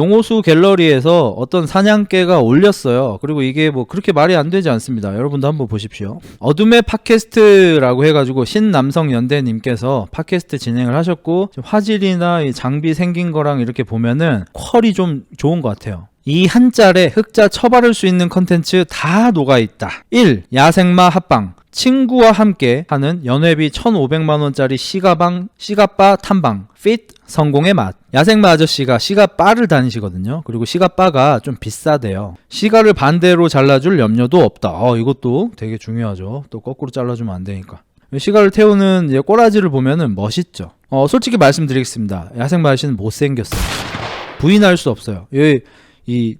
용호수 갤러리에서 어떤 사냥개가 올렸어요. 그리고 이게 뭐 그렇게 말이 안 되지 않습니다. 여러분도 한번 보십시오. 어둠의 팟캐스트라고 해가지고 신남성연대님께서 팟캐스트 진행을 하셨고, 화질이나 이 장비 생긴 거랑 이렇게 보면은 퀄이 좀 좋은 것 같아요. 이 한 짤에 흑자 처바를 수 있는 컨텐츠 다 녹아있다. 1. 야생마 합방. 친구와 함께 하는 연회비 1,500만원짜리 시가바 탐방 핏 성공의 맛. 야생마 아저씨가 시가바를 다니시거든요. 그리고 시가바가 좀 비싸대요. 시가를 반대로 잘라줄 염려도 없다. 이것도 되게 중요하죠. 또 거꾸로 잘라주면 안 되니까. 시가를 태우는 꼬라지를 보면은 멋있죠. 솔직히 말씀드리겠습니다. 야생마 아저씨는 못생겼어요. 부인할 수 없어요.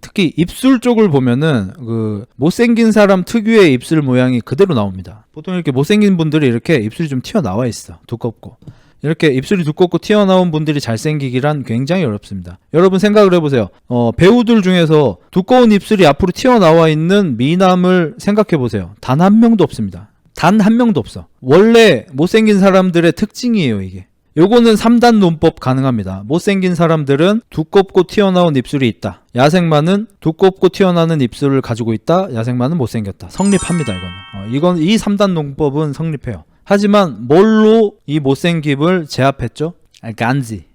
특히 입술 쪽을 보면은 그 못생긴 사람 특유의 입술 모양이 그대로 나옵니다. 보통 이렇게 못생긴 분들이 이렇게 입술이 좀 튀어나와 있어. 두껍고. 이렇게 입술이 두껍고 튀어나온 분들이 잘생기기란 굉장히 어렵습니다. 여러분 생각을 해보세요. 배우들 중에서 두꺼운 입술이 앞으로 튀어나와 있는 미남을 생각해보세요. 단 한 명도 없습니다. 단 한 명도 없어. 원래 못생긴 사람들의 특징이에요, 이게. 요거는 3단 논법 가능합니다. 못생긴 사람들은 두껍고 튀어나온 입술이 있다. 야생마는 두껍고 튀어나오는 입술을 가지고 있다. 야생마는 못생겼다. 성립합니다, 이거는. 이 3단 논법은 성립해요. 하지만 뭘로 이 못생김을 제압했죠? 간지.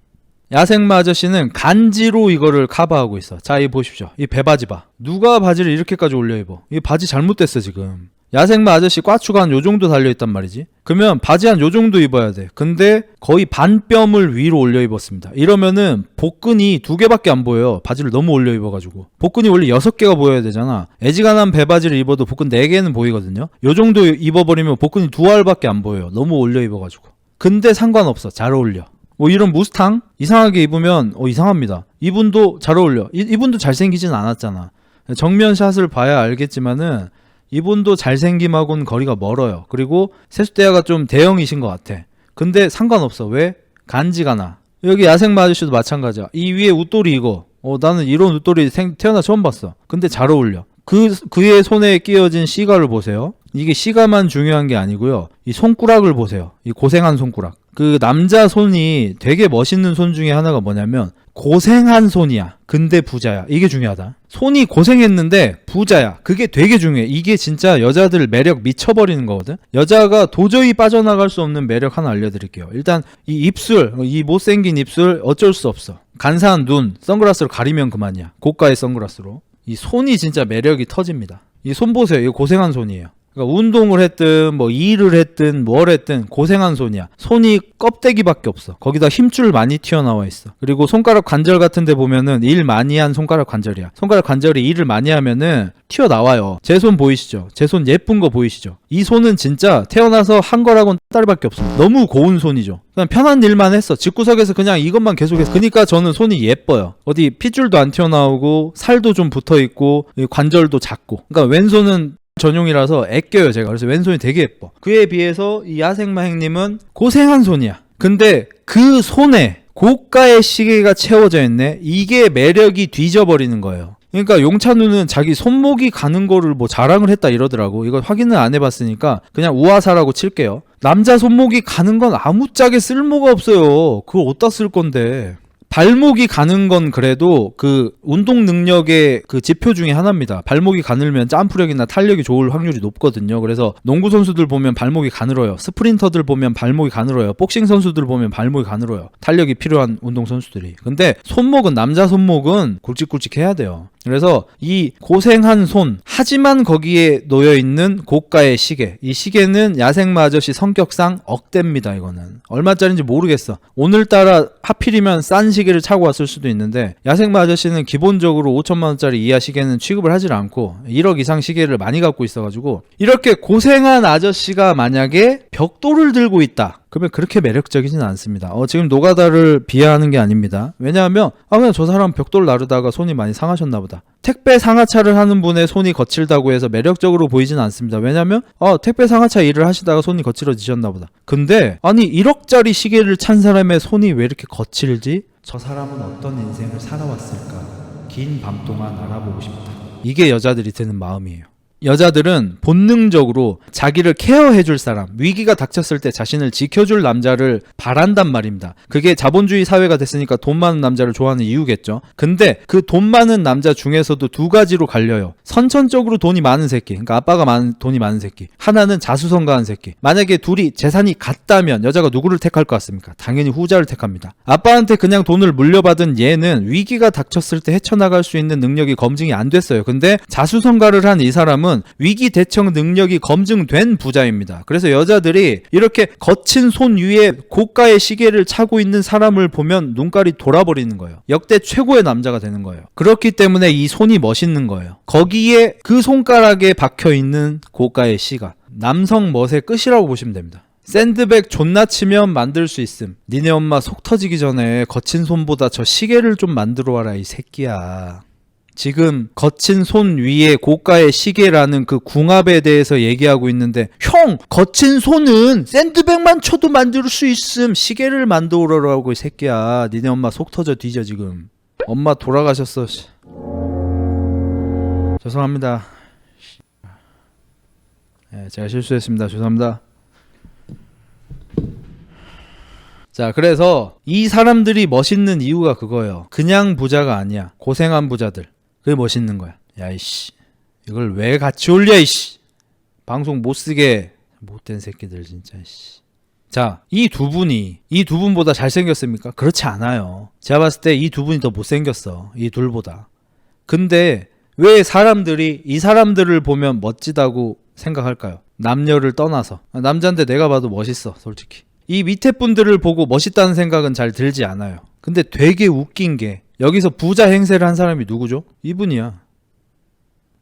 야생마 아저씨는 간지로 이거를 커버하고 있어. 자, 이 보십시오. 이 배바지 봐. 누가 바지를 이렇게까지 올려 입어? 이 바지 잘못됐어, 지금. 야생마 아저씨 꽈추가 한 요정도 달려있단 말이지. 그러면 바지 한 요정도 입어야 돼. 근데 거의 반뼘을 위로 올려 입었습니다. 이러면은 복근이 2개밖에 안 보여요. 바지를 너무 올려 입어가지고. 복근이 원래 6개가 보여야 되잖아. 애지간한 배바지를 입어도 복근 4개는 보이거든요. 요정도 입어버리면 복근이 2알밖에 안 보여요. 너무 올려 입어가지고. 근데 상관없어. 잘 어울려. 뭐 이런 무스탕 이상하게 입으면 이상합니다. 이분도 잘 어울려. 이분도 잘생기진 않았잖아. 정면샷을 봐야 알겠지만은 이분도 잘생김하고는 거리가 멀어요. 그리고 세숫대야가 좀 대형이신 것 같아. 근데 상관없어. 왜? 간지가 나. 여기 야생마 아저씨도 마찬가지야. 이 위에 웃돌이 이거. 나는 이런 웃돌이 태어나 처음 봤어. 근데 잘 어울려. 그의 손에 끼어진 시가를 보세요. 이게 시가만 중요한 게 아니고요. 이 손가락을 보세요. 이 고생한 손가락. 그 남자 손이 되게 멋있는 손 중에 하나가 뭐냐면 고생한 손이야. 근데 부자야. 이게 중요하다. 손이 고생했는데 부자야. 그게 되게 중요해. 이게 진짜 여자들 매력 미쳐버리는 거거든. 여자가 도저히 빠져나갈 수 없는 매력 하나 알려드릴게요. 일단 이 입술, 이 못생긴 입술 어쩔 수 없어. 간사한 눈, 선글라스로 가리면 그만이야. 고가의 선글라스로. 이 손이 진짜 매력이 터집니다. 이 손 보세요. 이거 고생한 손이에요. 그러니까 운동을 했든 뭐 일을 했든 뭘 했든 고생한 손이야. 손이 껍데기밖에 없어. 거기다 힘줄 많이 튀어나와 있어. 그리고 손가락 관절 같은 데 보면은 일 많이 한 손가락 관절이야. 손가락 관절이 일을 많이 하면은 튀어나와요. 제 손 보이시죠? 제 손 예쁜 거 보이시죠? 이 손은 진짜 태어나서 한 거라고는 딸밖에 없습니다. 너무 고운 손이죠. 그냥 편한 일만 했어. 집구석에서 그냥 이것만 계속해서. 그러니까 저는 손이 예뻐요. 어디 핏줄도 안 튀어나오고 살도 좀 붙어있고 관절도 작고. 그러니까 왼손은 전용이라서 애껴요, 제가. 그래서 왼손이 되게 예뻐. 그에 비해서 이 야생마 행님은 고생한 손이야. 근데 그 손에 고가의 시계가 채워져 있네. 이게 매력이 뒤져버리는 거예요. 그러니까 용찬우는 자기 손목이 가는 거를 뭐 자랑을 했다 이러더라고. 이거 확인을 안 해봤으니까 그냥 우화사라고 칠게요. 남자 손목이 가는 건 아무짝에 쓸모가 없어요. 그걸 어디다 쓸 건데. 발목이 가는 건 그래도 그 운동 능력의 그 지표 중에 하나입니다. 발목이 가늘면 점프력이나 탄력이 좋을 확률이 높거든요. 그래서 농구 선수들 보면 발목이 가늘어요. 스프린터들 보면 발목이 가늘어요. 복싱 선수들 보면 발목이 가늘어요. 탄력이 필요한 운동 선수들이. 근데 손목은, 남자 손목은 굵직굵직 해야 돼요. 그래서 이 고생한 손, 하지만 거기에 놓여있는 고가의 시계. 이 시계는 야생마 아저씨 성격상 억대입니다. 이거는 얼마짜리인지 모르겠어. 오늘따라 하필이면 싼 시계를 차고 왔을 수도 있는데, 야생마 아저씨는 기본적으로 5천만원짜리 이하 시계는 취급을 하질 않고 1억 이상 시계를 많이 갖고 있어가지고, 이렇게 고생한 아저씨가 만약에 벽돌을 들고 있다, 그러면 그렇게 매력적이진 않습니다. 지금 노가다를 비하하는 게 아닙니다. 왜냐하면 그냥 저 사람 벽돌 나르다가 손이 많이 상하셨나 보다. 택배 상하차를 하는 분의 손이 거칠다고 해서 매력적으로 보이진 않습니다. 왜냐하면 택배 상하차 일을 하시다가 손이 거칠어지셨나 보다. 근데 아니 1억짜리 시계를 찬 사람의 손이 왜 이렇게 거칠지? 저 사람은 어떤 인생을 살아왔을까? 긴 밤 동안 알아보고 싶다. 이게 여자들이 드는 마음이에요. 여자들은 본능적으로 자기를 케어해줄 사람, 위기가 닥쳤을 때 자신을 지켜줄 남자를 바란단 말입니다. 그게 자본주의 사회가 됐으니까 돈 많은 남자를 좋아하는 이유겠죠. 근데 그 돈 많은 남자 중에서도 두 가지로 갈려요. 선천적으로 돈이 많은 새끼, 그러니까 아빠가 돈이 많은 새끼, 하나는 자수성가한 새끼. 만약에 둘이 재산이 같다면 여자가 누구를 택할 것 같습니까? 당연히 후자를 택합니다. 아빠한테 그냥 돈을 물려받은 얘는 위기가 닥쳤을 때 헤쳐나갈 수 있는 능력이 검증이 안 됐어요. 근데 자수성가를 한 이 사람은 위기 대처 능력이 검증된 부자입니다. 그래서 여자들이 이렇게 거친 손 위에 고가의 시계를 차고 있는 사람을 보면 눈깔이 돌아버리는 거예요. 역대 최고의 남자가 되는 거예요. 그렇기 때문에 이 손이 멋있는 거예요. 거기에 그 손가락에 박혀있는 고가의 시가 남성 멋의 끝이라고 보시면 됩니다. 샌드백 존나 치면 만들 수 있음. 니네 엄마 속 터지기 전에 거친 손보다 저 시계를 좀 만들어 와라 이 새끼야. 지금 거친 손 위에 고가의 시계라는 그 궁합에 대해서 얘기하고 있는데, 형 거친 손은 샌드백만 쳐도 만들 수 있음. 시계를 만들어라고 이 새끼야. 니네 엄마 속 터져 뒤져 지금. 엄마 돌아가셨어. 죄송합니다. 네, 제가 실수했습니다. 죄송합니다. 자, 그래서 이 사람들이 멋있는 이유가 그거예요. 그냥 부자가 아니야. 고생한 부자들. 그게 멋있는 거야. 야 이씨, 이걸 왜 같이 올려 이씨. 방송 못쓰게 못된 새끼들 진짜 이씨. 자, 이 두 분보다 잘생겼습니까? 그렇지 않아요. 제가 봤을 때 이 두 분이 더 못생겼어. 이 둘보다. 근데 왜 사람들이 이 사람들을 보면 멋지다고 생각할까요? 남녀를 떠나서. 남자인데 내가 봐도 멋있어 솔직히. 이 밑에 분들을 보고 멋있다는 생각은 잘 들지 않아요. 근데 되게 웃긴 게 여기서 부자 행세를 한 사람이 누구죠? 이분이야.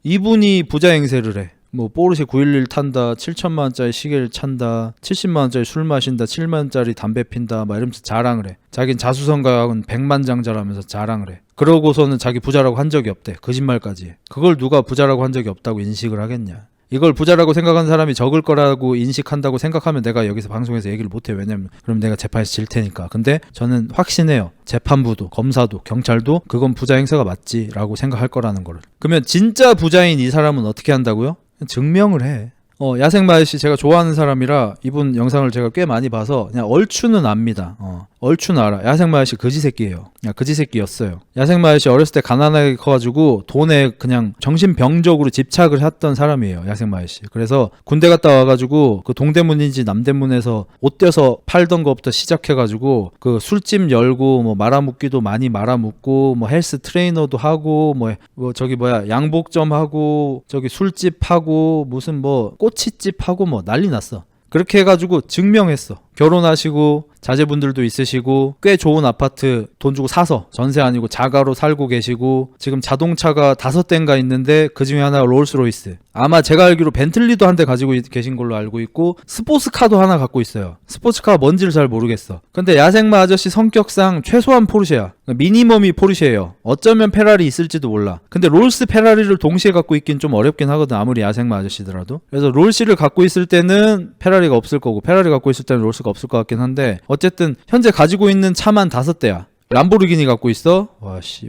이분이 부자 행세를 해. 뭐 포르쉐 911 탄다, 7천만원짜리 시계를 찬다, 70만원짜리 술 마신다, 7만원짜리 담배 핀다 막 이러면서 자랑을 해. 자긴 자수성가학은 백만장자라면서 자랑을 해. 그러고서는 자기 부자라고 한 적이 없대. 거짓말까지 해. 그걸 누가 부자라고 한 적이 없다고 인식을 하겠냐. 이걸 부자라고 생각하는 사람이 적을 거라고 인식한다고 생각하면 내가 여기서 방송에서 얘기를 못해. 왜냐면 그럼 내가 재판에서 질 테니까. 근데 저는 확신해요. 재판부도 검사도 경찰도 그건 부자 행세가 맞지라고 생각할 거라는 거를. 그러면 진짜 부자인 이 사람은 어떻게 한다고요? 증명을 해. 야생마을씨 제가 좋아하는 사람이라 이분 영상을 제가 꽤 많이 봐서 그냥 얼추는 압니다. 얼추는 알아. 야생마을씨 거지새끼예요. 거지새끼였어요. 야생마을씨 어렸을 때 가난하게 커가지고 돈에 그냥 정신병적으로 집착을 했던 사람이에요. 야생마을씨. 그래서 군대 갔다 와가지고 그 동대문인지 남대문에서 옷 떼서 팔던 것부터 시작해가지고 그 술집 열고 뭐 말아먹기도 많이 말아먹고 뭐 헬스 트레이너도 하고 뭐 저기 양복점 하고 저기 술집 하고 무슨 뭐 꼬치집 하고 뭐 난리 났어. 그렇게 해가지고 증명했어. 결혼하시고 자제분들도 있으시고 꽤 좋은 아파트 돈 주고 사서 전세 아니고 자가로 살고 계시고 지금 자동차가 5대인가 있는데 그중에 하나가 롤스로이스. 아마 제가 알기로 벤틀리도 한 대 가지고 계신 걸로 알고 있고 스포츠카도 하나 갖고 있어요. 스포츠카가 뭔지를 잘 모르겠어. 근데 야생마 아저씨 성격상 최소한 포르쉐야. 미니멈이 포르쉐예요. 어쩌면 페라리 있을지도 몰라. 근데 롤스 페라리를 동시에 갖고 있긴 좀 어렵긴 하거든. 아무리 야생마 아저씨더라도. 그래서 롤스를 갖고 있을 때는 페라리가 없을 거고 페라리 갖고 있을 때는 롤스가 없을 것 같긴 한데 어쨌든 현재 가지고 있는 차만 5대야. 람보르기니 갖고 있어? 와씨.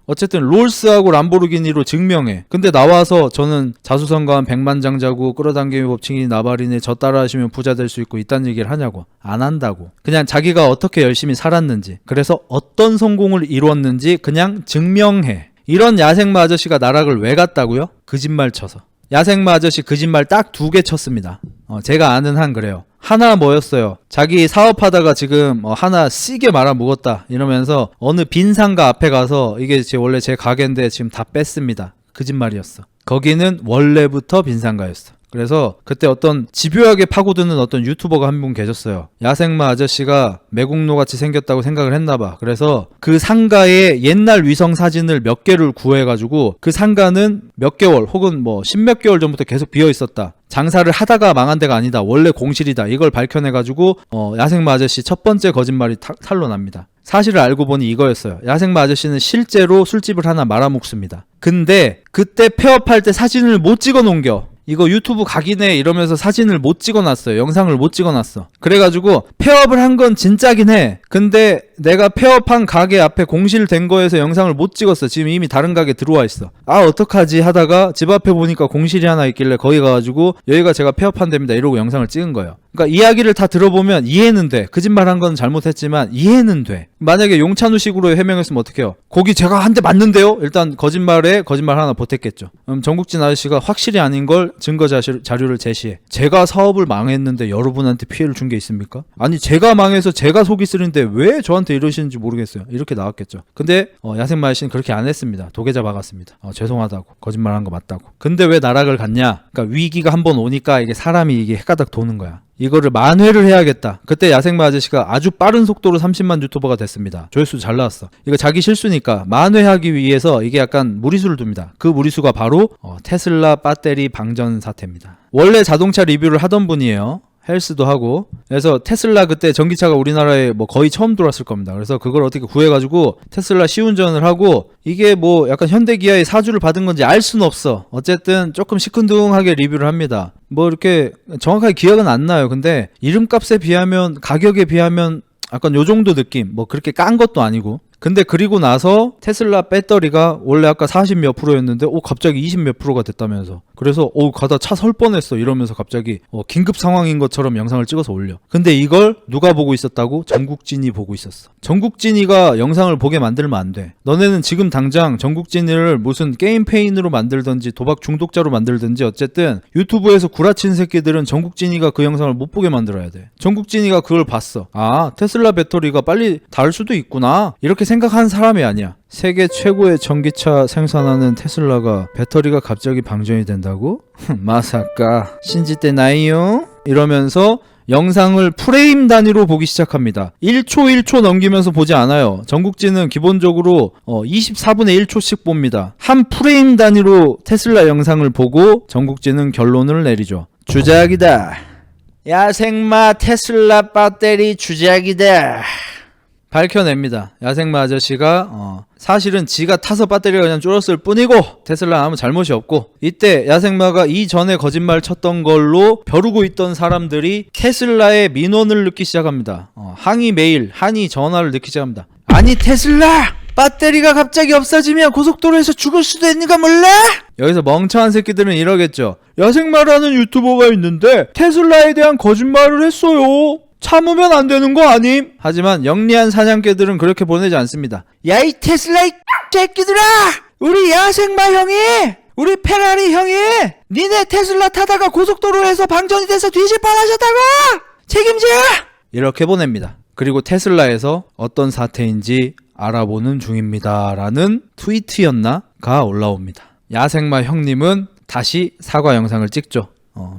어쨌든 롤스하고 람보르기니로 증명해. 근데 나와서 저는 자수성가한 백만장자고 끌어당김의 법칙이 나발이네. 저 따라하시면 부자 될 수 있고 이딴 얘기를 하냐고. 안 한다고. 그냥 자기가 어떻게 열심히 살았는지, 그래서 어떤 성공을 이루었는지 그냥 증명해. 이런 야생마 아저씨가 나락을 왜 갔다고요? 거짓말 쳐서. 야생마 아저씨 거짓말 딱 2개 쳤습니다. 제가 아는 한 그래요. 하나 뭐였어요? 자기 사업하다가 지금 하나 씨게 말아먹었다 이러면서 어느 빈 상가 앞에 가서 이게 원래 제 가게인데 지금 다 뺐습니다. 거짓말이었어. 거기는 원래부터 빈 상가였어. 그래서 그때 어떤 집요하게 파고드는 어떤 유튜버가 한 분 계셨어요. 야생마 아저씨가 매국노같이 생겼다고 생각을 했나봐. 그래서 그 상가의 옛날 위성 사진을 몇 개를 구해가지고 그 상가는 몇 개월 혹은 뭐 10몇 개월 전부터 계속 비어있었다. 장사를 하다가 망한 데가 아니다. 원래 공실이다. 이걸 밝혀내가지고 야생마 아저씨 첫 번째 거짓말이 탄로납니다. 사실을 알고 보니 이거였어요. 야생마 아저씨는 실제로 술집을 하나 말아먹습니다. 근데 그때 폐업할 때 사진을 못 찍어 놓은겨. 이거 유튜브 각이네 이러면서 사진을 못 찍어놨어요. 영상을 못 찍어놨어. 그래가지고 폐업을 한 건 진짜긴 해. 근데 내가 폐업한 가게 앞에 공실된 거에서 영상을 못 찍었어. 지금 이미 다른 가게 들어와 있어. 아 어떡하지 하다가 집 앞에 보니까 공실이 하나 있길래 거기 가가지고 여기가 제가 폐업한 데입니다 이러고 영상을 찍은 거예요. 그러니까 이야기를 다 들어보면 이해는 돼. 거짓말한 건 잘못했지만 이해는 돼. 만약에 용찬우식으로 해명했으면 어떡해요? 거기 제가 한 대 맞는데요? 일단 거짓말 하나 보탰겠죠. 정국진 아저씨가 확실히 아닌 걸 증거 자료를 제시해. 제가 사업을 망했는데 여러분한테 피해를 준 게 있습니까? 아니 제가 망해서 제가 속이 쓰는데 왜 저한테 이러시는지 모르겠어요. 이렇게 나왔겠죠. 근데 야생마 아저씨는 그렇게 안 했습니다. 도계자 박았습니다. 죄송하다고. 거짓말한 거 맞다고. 근데 왜 나락을 갔냐? 그러니까 위기가 한번 오니까 이게 사람이 이게 헷가닥 도는 거야. 이거를 만회를 해야겠다. 그때 야생마 아저씨가 아주 빠른 속도로 30만 유튜버가 됐습니다. 조회수 잘 나왔어. 이거 자기 실수니까 만회하기 위해서 이게 약간 무리수를 둡니다. 그 무리수가 바로 테슬라 배터리 방전 사태입니다. 원래 자동차 리뷰를 하던 분이에요. 헬스도 하고. 그래서 테슬라 그때 전기차가 우리나라에 뭐 거의 처음 들어왔을 겁니다. 그래서 그걸 어떻게 구해가지고 테슬라 시운전을 하고, 이게 뭐 약간 현대기아의 사주를 받은 건지 알 수는 없어. 어쨌든 조금 시큰둥하게 리뷰를 합니다. 뭐 이렇게 정확하게 기억은 안 나요. 근데 이름값에 비하면, 가격에 비하면 약간 요 정도 느낌. 뭐 그렇게 깐 것도 아니고. 근데 그리고 나서 테슬라 배터리가 원래 아까 40 몇 프로였는데 갑자기 20 몇 프로가 됐다면서. 그래서 가다 차 설 뻔했어 이러면서 갑자기 긴급 상황인 것처럼 영상을 찍어서 올려. 근데 이걸 누가 보고 있었다고? 전국진이 보고 있었어. 전국진이가 영상을 보게 만들면 안 돼. 너네는 지금 당장 전국진이를 무슨 게임 페인으로 만들든지 도박 중독자로 만들든지 어쨌든 유튜브에서 구라친 새끼들은 전국진이가 그 영상을 못 보게 만들어야 돼. 전국진이가 그걸 봤어. 아 테슬라 배터리가 빨리 닳을 수도 있구나 이렇게 생각하는 사람이 아니야. 세계 최고의 전기차 생산하는 테슬라가 배터리가 갑자기 방전이 된다고? 마사카 신지때 나이요? 이러면서 영상을 프레임 단위로 보기 시작합니다. 1초 넘기면서 보지 않아요. 전국진은 기본적으로 24분의 1초씩 봅니다. 한 프레임 단위로 테슬라 영상을 보고 전국진은 결론을 내리죠. 주작이다. 야생마 테슬라 배터리 주작이다. 밝혀냅니다. 야생마 아저씨가 사실은 지가 타서 배터리가 그냥 줄었을 뿐이고 테슬라 아무 잘못이 없고, 이때 야생마가 이전에 거짓말 쳤던 걸로 벼르고 있던 사람들이 테슬라의 민원을 넣기 시작합니다. 항의 메일, 항의 전화를 넣기 시작합니다. 아니 테슬라! 배터리가 갑자기 없어지면 고속도로에서 죽을 수도 있는 거 몰라? 여기서 멍청한 새끼들은 이러겠죠. 야생마라는 유튜버가 있는데 테슬라에 대한 거짓말을 했어요. 참으면 안 되는 거 아님? 하지만 영리한 사냥개들은 그렇게 보내지 않습니다. 야 이 테슬라 이 새끼들아! 우리 야생마 형이, 우리 페라리 형이 니네 테슬라 타다가 고속도로에서 방전이 돼서 뒤질 뻔하셨다고! 책임져! 이렇게 보냅니다. 그리고 테슬라에서 어떤 사태인지 알아보는 중입니다 라는 트위트였나가 올라옵니다. 야생마 형님은 다시 사과 영상을 찍죠.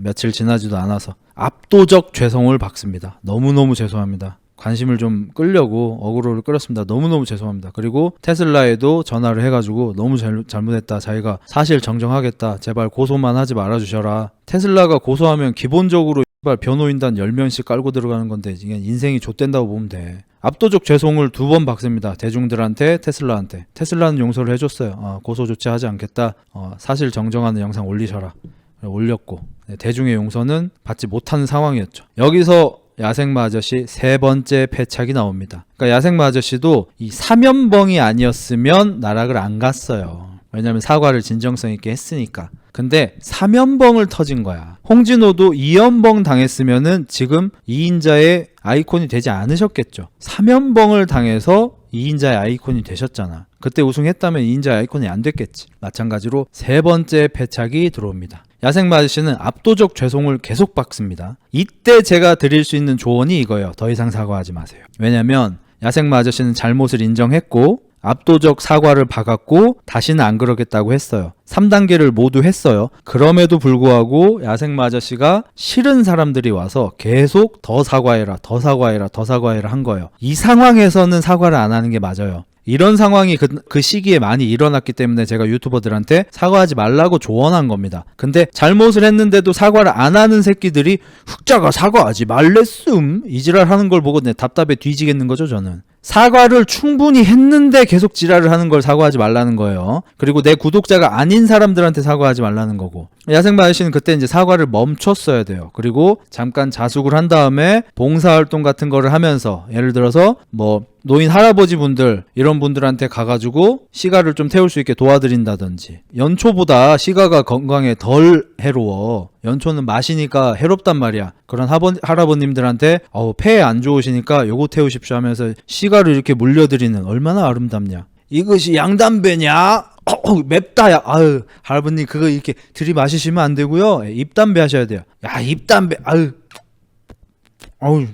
며칠 지나지도 않아서 압도적 죄송을 받습니다. 너무너무 죄송합니다. 관심을 좀 끌려고 어그로를 끌었습니다. 너무너무 죄송합니다. 그리고 테슬라에도 전화를 해가지고 너무 잘못했다. 자기가 사실 정정하겠다. 제발 고소만 하지 말아주셔라. 테슬라가 고소하면 기본적으로 변호인단 10명씩 깔고 들어가는 건데 인생이 좆된다고 보면 돼. 압도적 죄송을 2번 받습니다. 대중들한테, 테슬라한테. 테슬라는 용서를 해줬어요. 고소 조치하지 않겠다. 사실 정정하는 영상 올리셔라. 올렸고, 대중의 용서는 받지 못하는 상황이었죠. 여기서 야생마 아저씨 3번째 패착이 나옵니다. 그러니까 야생마 아저씨도 이 사면벙이 아니었으면 나락을 안 갔어요. 왜냐면 사과를 진정성 있게 했으니까. 근데 사면벙을 터진 거야. 홍진호도 2연벙 당했으면은 지금 2인자의 아이콘이 되지 않으셨겠죠. 사면벙을 당해서 2인자의 아이콘이 되셨잖아. 그때 우승했다면 2인자의 아이콘이 안 됐겠지. 마찬가지로 3번째 패착이 들어옵니다. 야생마 아저씨는 압도적 죄송을 계속 받습니다. 이때 제가 드릴 수 있는 조언이 이거예요. 더 이상 사과하지 마세요. 왜냐면 야생마 아저씨는 잘못을 인정했고 압도적 사과를 받았고 다시는 안 그러겠다고 했어요. 3단계를 모두 했어요. 그럼에도 불구하고 야생마 아저씨가 싫은 사람들이 와서 계속 더 사과해라, 더 사과해라, 더 사과해라 한 거예요. 이 상황에서는 사과를 안 하는 게 맞아요. 이런 상황이 그 시기에 많이 일어났기 때문에 제가 유튜버들한테 사과하지 말라고 조언한 겁니다. 근데 잘못을 했는데도 사과를 안 하는 새끼들이 흑자가 사과하지 말랬음 이지랄 하는 걸 보고 답답해 뒤지겠는 거죠 저는. 사과를 충분히 했는데 계속 지랄을 하는 걸 사과하지 말라는 거예요. 그리고 내 구독자가 아닌 사람들한테 사과하지 말라는 거고. 야생마 아저씨는 그때 이제 사과를 멈췄어야 돼요. 그리고 잠깐 자숙을 한 다음에 봉사활동 같은 거를 하면서 예를 들어서 뭐 노인 할아버지 분들 이런 분들한테 가가지고 시가를 좀 태울 수 있게 도와드린다든지. 연초보다 시가가 건강에 덜 해로워. 연초는 마시니까 해롭단 말이야. 그런 할아버님들한테 폐에 안 좋으시니까 요거 태우십시오 하면서 시가를 이렇게 물려드리는, 얼마나 아름답냐. 이것이 양담배냐? 맵다. 야, 아유, 할아버님 그거 이렇게 들이마시시면 안 되고요. 입담배 하셔야 돼요. 야, 입담배. 아유,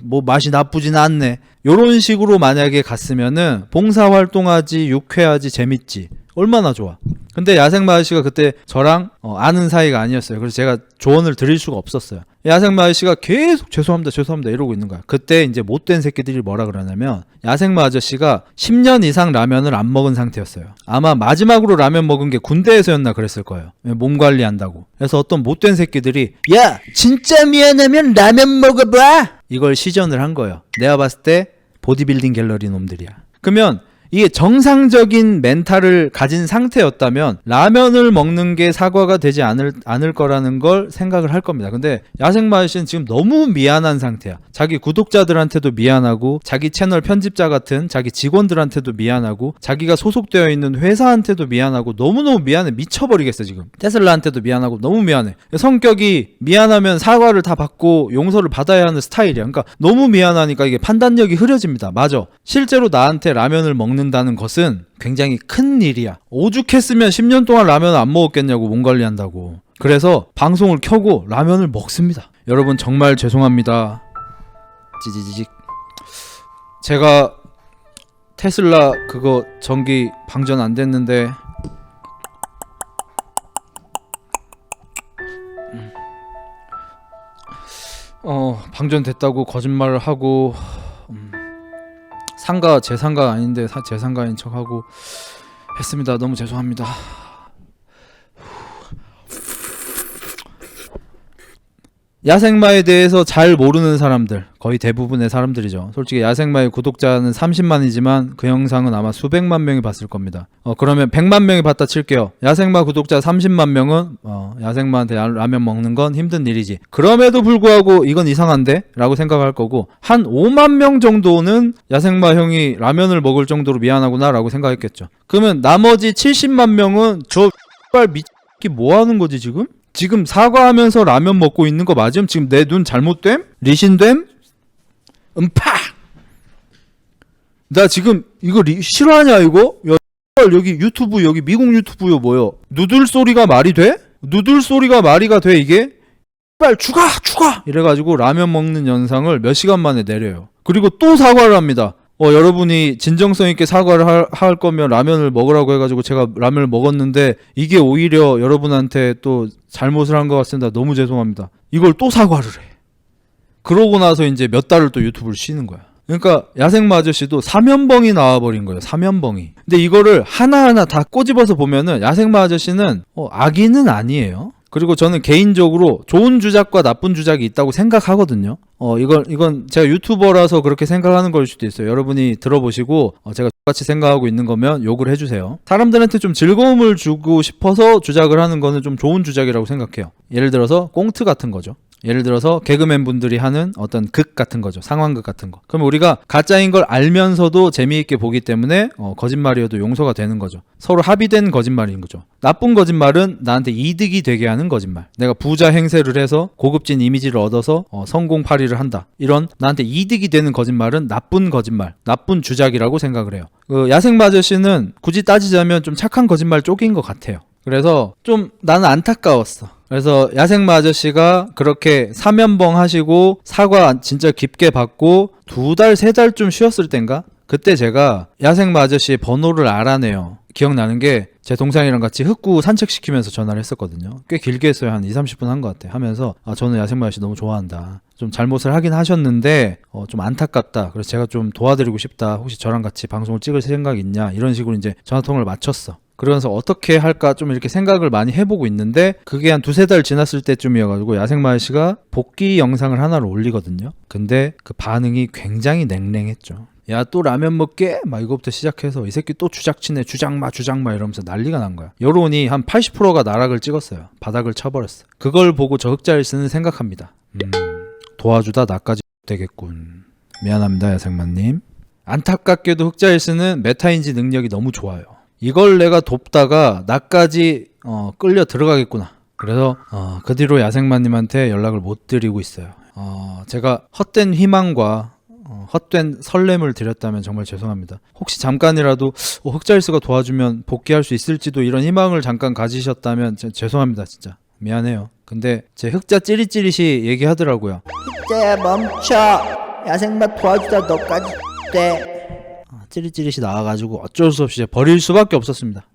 뭐 맛이 나쁘진 않네. 요런 식으로 만약에 갔으면은 봉사활동하지, 유쾌하지, 재밌지. 얼마나 좋아. 근데 야생마 아저씨가 그때 저랑 아는 사이가 아니었어요. 그래서 제가 조언을 드릴 수가 없었어요. 야생마 아저씨가 계속 죄송합니다 이러고 있는 거야. 그때 이제 못된 새끼들이 뭐라 그러냐면, 야생마 아저씨가 10년 이상 라면을 안 먹은 상태였어요. 아마 마지막으로 라면 먹은 게 군대에서였나 그랬을 거예요. 몸 관리한다고. 그래서 어떤 못된 새끼들이 야, 진짜 미안하면 라면 먹어봐, 이걸 시전을 한 거예요. 내가 봤을 때 보디빌딩 갤러리 놈들이야. 그러면 이게 정상적인 멘탈을 가진 상태였다면 라면을 먹는 게 사과가 되지 않을 거라는 걸 생각을 할 겁니다. 근데 야생마 아저씨는 지금 너무 미안한 상태야. 자기 구독자들한테도 미안하고, 자기 채널 편집자 같은 자기 직원들한테도 미안하고, 자기가 소속되어 있는 회사한테도 미안하고, 너무너무 미안해. 미쳐버리겠어 지금. 테슬라한테도 미안하고 너무 미안해. 성격이 미안하면 사과를 다 받고 용서를 받아야 하는 스타일이야. 그러니까 너무 미안하니까 이게 판단력이 흐려집니다. 맞아. 실제로 나한테 라면을 먹는다는 것은 굉장히 큰 일이야. 오죽했으면 10년 동안 라면을 안 먹었겠냐고, 몸 관리한다고. 그래서 방송을 켜고 라면을 먹습니다. 여러분 정말 죄송합니다. 찌지직. 제가 테슬라 그거 전기 방전 안 됐는데 방전됐다고 거짓말을 하고, 상가 제 상가 아닌데 제 상가인 척하고 했습니다. 너무 죄송합니다. 야생마에 대해서 잘 모르는 사람들, 거의 대부분의 사람들이죠. 솔직히 야생마의 구독자는 30만이지만 그 영상은 아마 수백만 명이 봤을 겁니다. 그러면 100만 명이 봤다 칠게요. 야생마 구독자 30만 명은 야생마한테 라면 먹는 건 힘든 일이지. 그럼에도 불구하고 이건 이상한데? 라고 생각할 거고, 한 5만 명 정도는 야생마 형이 라면을 먹을 정도로 미안하구나 라고 생각했겠죠. 그러면 나머지 70만 명은 저 X발 미끼 뭐 하는 거지 지금? 지금 사과하면서 라면 먹고 있는 거 맞음? 지금 내 눈 잘못됨? 리신됨? 음파! 나 지금 이거 실화냐 이거? 야, 여기 유튜브, 여기 미국 유튜브요 뭐요? 누들 소리가 말이 돼? 누들 소리가 말이가 돼 이게? 빨리 추가! 이래가지고 라면 먹는 영상을 몇 시간 만에 내려요. 그리고 또 사과를 합니다. 여러분이 진정성 있게 사과를 할 거면 라면을 먹으라고 해가지고 제가 라면을 먹었는데 이게 오히려 여러분한테 또 잘못을 한 것 같습니다. 너무 죄송합니다. 이걸 또 사과를 해. 그러고 나서 이제 몇 달을 또 유튜브를 쉬는 거야. 그러니까 야생마 아저씨도 사면벙이 나와버린 거예요. 사면벙이. 근데 이거를 하나하나 다 꼬집어서 보면은 야생마 아저씨는 악인은 아니에요. 그리고 저는 개인적으로 좋은 주작과 나쁜 주작이 있다고 생각하거든요. 이건 제가 유튜버라서 그렇게 생각하는 걸 수도 있어요. 여러분이 들어보시고 제가 똑같이 생각하고 있는 거면 욕을 해주세요. 사람들한테 좀 즐거움을 주고 싶어서 주작을 하는 거는 좀 좋은 주작이라고 생각해요. 예를 들어서 꽁트 같은 거죠. 예를 들어서 개그맨 분들이 하는 어떤 극 같은 거죠. 상황극 같은 거. 그럼 우리가 가짜인 걸 알면서도 재미있게 보기 때문에 거짓말이어도 용서가 되는 거죠. 서로 합의된 거짓말인 거죠. 나쁜 거짓말은 나한테 이득이 되게 하는 거짓말. 내가 부자 행세를 해서 고급진 이미지를 얻어서 성공파리를 한다. 이런 나한테 이득이 되는 거짓말은 나쁜 거짓말, 나쁜 주작이라고 생각을 해요. 야생마 아저씨는 굳이 따지자면 좀 착한 거짓말 쪽인 것 같아요. 그래서 좀 나는 안타까웠어. 그래서 야생마 아저씨가 그렇게 사면벙 하시고 사과 진짜 깊게 받고 2달, 3달쯤 쉬었을 땐가? 그때 제가 야생마 아저씨의 번호를 알아내요. 기억나는 게 제 동생이랑 같이 흑구 산책시키면서 전화를 했었거든요. 꽤 길게 했어요. 한 2-30분 한 것 같아. 하면서 저는 야생마 아저씨 너무 좋아한다. 좀 잘못을 하긴 하셨는데 좀 안타깝다. 그래서 제가 좀 도와드리고 싶다. 혹시 저랑 같이 방송을 찍을 생각 있냐? 이런 식으로 이제 전화통화를 마쳤어. 그러면서 어떻게 할까 좀 이렇게 생각을 많이 해보고 있는데 그게 한 2-3달 지났을 때쯤이어가지고 야생마 아저씨가 복귀 영상을 하나를 올리거든요. 근데 그 반응이 굉장히 냉랭했죠. 야 또 라면 먹게? 막 이거부터 시작해서 이 새끼 또 주작치네 주작마 이러면서 난리가 난 거야. 여론이 한 80%가 나락을 찍었어요. 바닥을 쳐버렸어. 그걸 보고 저 흑자일스는 생각합니다. 도와주다 나까지 되겠군. 미안합니다 야생마님. 안타깝게도 흑자일스는 메타인지 능력이 너무 좋아요. 이걸 내가 돕다가 나까지 끌려 들어가겠구나. 그래서 그 뒤로 야생마님한테 연락을 못 드리고 있어요. 제가 헛된 희망과 헛된 설렘을 드렸다면 정말 죄송합니다. 혹시 잠깐이라도 흑자일스가 도와주면 복귀할 수 있을지도 이런 희망을 잠깐 가지셨다면 죄송합니다. 진짜 미안해요. 근데 제 흑자 찌릿찌릿이 얘기하더라고요. 흑자야 멈춰. 야생마 도와주다 너까지 돼. 찌릿찌릿이 나와가지고 어쩔 수 없이 버릴 수밖에 없었습니다.